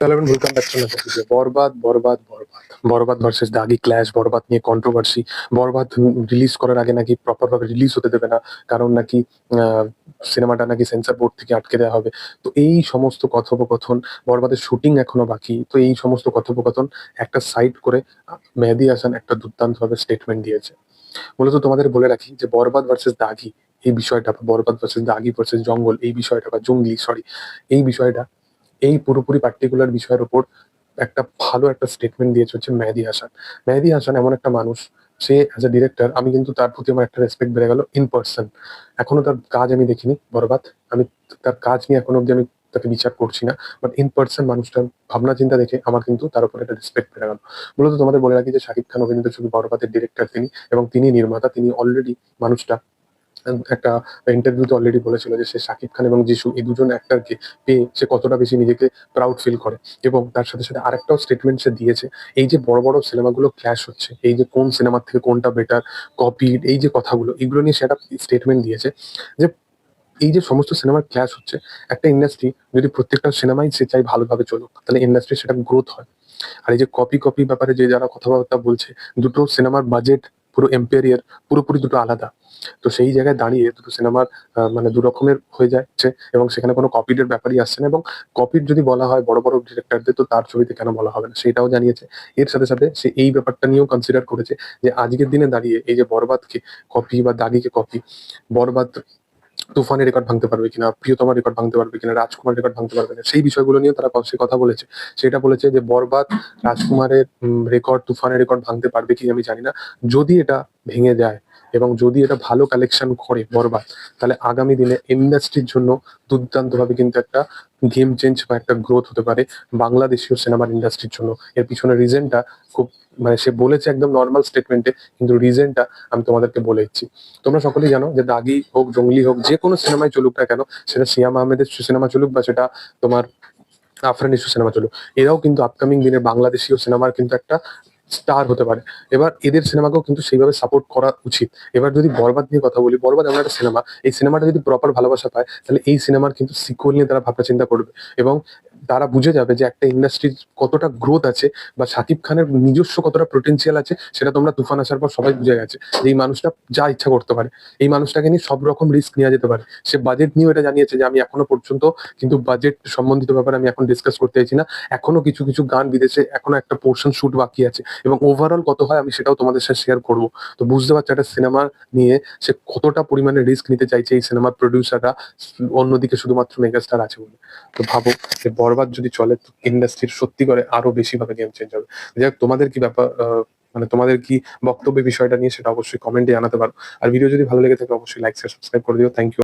Eleven ভুলকাম পাচ্ছে না চাকরিতে বরবাদ বরবাদ বরবাদ বরবাদ ভার্সেস দাগি ক্ল্যাশ বরবাদ নিয়ে কন্ট্রোভার্সি বরবাদ রিলিজ করার আগে নাকি প্রপার ভাবে রিলিজ হতে দেবে না কারণ নাকি সিনেমাটা নাকি সেন্সর বোর্ড থেকে আটকে দেওয়া হবে। তো এই সমস্ত কথোপকথন, বরবাদের শুটিং এখনো বাকি, তো এই সমস্ত কথোপকথন একটা সাইড করে মেহেদী হাসান একটা দুর্দান্ত ভাবে স্টেটমেন্ট দিয়েছে। মূলত তোমাদের বলে রাখি যে বরবাদ ভার্সেস দাগি এই বিষয়টা বা বরবাদ ভার্সেস দাগি ভার্সেস জঙ্গল এই বিষয়টা বা জঙ্গলি সরি এই বিষয়টা এই পুরোপুরি পার্টিকুলার বিষয়ের উপর একটা ভালো একটা স্টেটমেন্ট দিয়েছে হচ্ছে মেহেদী হাসান। মেহেদী হাসান এমন একটা মানুষ, সে অ্যাজ এ ডিরেক্টর আমি কিন্তু তার প্রতি আমার একটা রেসপেক্ট বেড়ে গেল ইন পার্সন। এখনো তার কাজ আমি দেখিনি বরবাদ, আমি তার কাজ নিয়ে এখনো অব্দি আমি তাকে বিচার করছি না, বাট ইন পার্সন মানুষটার ভাবনা চিন্তা দেখে আমার কিন্তু তার উপর একটা রেসপেক্ট বেড়ে গেল। মূলত তোমাদের বলে রাখি যে শাকিব খান অভিনীত ছবি বরবাদের ডিরেক্টর তিনি এবং তিনি নির্মাতা, তিনি অলরেডি মানুষটা একটা ইন্টারভিউতে অলরেডি বলেছিল যে সে শাকিব খান এবং যিশু এই দুজন অ্যাক্টরকে পেয়ে সে কতটা বেশি নিজেকে প্রাউড ফিল করে। এবং তার সাথে সাথে আরেকটাও স্টেটমেন্ট সে দিয়েছে, এই যে বড় বড় সিনেমাগুলো ক্ল্যাশ হচ্ছে, এই যে কোন সিনেমার থেকে কোনটা বেটার, কপি, এই যে কথাগুলো এগুলো নিয়ে সেটা স্টেটমেন্ট দিয়েছে যে এই যে সমস্ত সিনেমার ক্ল্যাশ হচ্ছে, একটা ইন্ডাস্ট্রি যদি প্রত্যেকটা সিনেমাই সে চাই ভালোভাবে চলুক তাহলে ইন্ডাস্ট্রি সেটা গ্রোথ হয়। আর এই যে কপি কপি ব্যাপারে যে যারা কথাবার্তা বলছে, দুটো সিনেমার বাজেট পুরো এম্পেরিয়ার পুরোপুরি দুটো আলাদা। তো সেই জায়গায় দাঁড়িয়ে দুটো সিনেমার মানে দু রকমের হয়ে যাচ্ছে এবং সেখানে কোনো কপিডের ব্যাপারই আসছে না। এবং কপিড যদি বলা হয় বড় বড় ডিরেক্টরদের, তো তার ছবিতে কেন বলা হবে না সেটাও জানিয়েছে। এর সাথে সাথে সে এই ব্যাপারটা নিয়েও কনসিডার করেছে যে আজকের দিনে দাঁড়িয়ে এই যে বরবাদকে কপি বা দাগিকে কপি, বরবাদ তুফানের রেকর্ড ভাঙতে পারবে কিনা, প্রিয়তমার রেকর্ড ভাঙতে পারবে কিনা, রাজকুমার রেকর্ড ভাঙতে পারবে না, সেই বিষয়গুলো নিয়ে তারা সে কথা বলেছে। সেটা বলেছে যে বরবাদ রাজকুমারের রেকর্ড, তুফানের রেকর্ড ভাঙতে পারবে কি আমি জানি না। যদি এটা ভেঙে যায় এবং যদি এটা ভালো কালেকশন করে বরবাদ, তাহলে আগামী দিনে ইন্ডাস্ট্রির জন্য দুর্দান্ত ভাবে কিন্তু একটা গেম চেঞ্জ বা একটা গ্রোথ হতে পারে বাংলাদেশীয় সিনেমার ইন্ডাস্ট্রির জন্য। এর পিছনে রিজনটা খুব মানে সে বলেছে একদম নর্মাল স্টেটমেন্টে, কিন্তু রিজনটা আমি তোমাদেরকে বলে দিচ্ছি। তোমরা সকলেই জানো যে দাগি হোক, জঙ্গলি হোক, যে কোনো সিনেমায় চলুক না কেন, সেটা সিয়াম আহমেদের সিনেমা চলুক বা সেটা তোমার আফরান নিশো সিনেমা চলুক, এরাও কিন্তু আপকামিং দিনে বাংলাদেশীয় সিনেমার কিন্তু একটা স্টার হতে পারে। এবার এদের সিনেমাকেও কিন্তু সেইভাবে সাপোর্ট করা উচিত। এবার যদি বরবাদ নিয়ে কথা বলি, বরবাদ এমন একটা সিনেমা, এই সিনেমাটা যদি প্রপার ভালোবাসা পায় তাহলে এই সিনেমার কিন্তু সিকুয়েল নিয়ে তারা ভাবনা চিন্তা করবে এবং তারা বুঝে যাবে যে একটা ইন্ডাস্ট্রির কতটা গ্রোথ আছে বা শাকিব খানের নিজস্ব কতটা পোটেনশিয়াল আছে। সেটা তোমরা তুফান আসার পর সবাই বুঝে গেছে যে এই মানুষটা যা ইচ্ছা করতে পারে, এই মানুষটাকে নিয়ে সব রকম রিস্ক নেওয়া যেতে পারে। সে বাজেট নিয়েও এটা জানিয়েছে যে আমি এখনো পর্যন্ত কিন্তু বাজেট সম্বন্ধিত ব্যাপারে আমি এখন ডিসকাস করতে চাইছি না, এখনো কিছু কিছু গান বিদেশে এখনো একটা পোর্শন শুট বাকি আছে এবং ওভারঅল কত হয় আমি সেটাও তোমাদের সাথে শেয়ার করবো। তো বুঝতে পারছো একটা সিনেমা নিয়ে সে কতটা পরিমাণে রিস্ক নিতে চাইছে এই সিনেমার প্রডিউসাররা, অন্যদিকে শুধুমাত্র মেগাস্টার আছে বলে। তো ভাবো যে বরবাদ যদি চলে তো ইন্ডাস্ট্রির সত্যি করে আরো বেশি ভাবে গেম চেঞ্জ হবে। যাই হোক, তোমাদের কি ব্যাপার মানে তোমাদের কি বক্তব্য বিষয়টা নিয়ে সেটা অবশ্যই কমেন্টে জানাতে পারো। আর ভিডিও যদি ভালো লেগে থাকে অবশ্যই লাইক শেয়ার সাবস্ক্রাইব করে দিও। Thank you.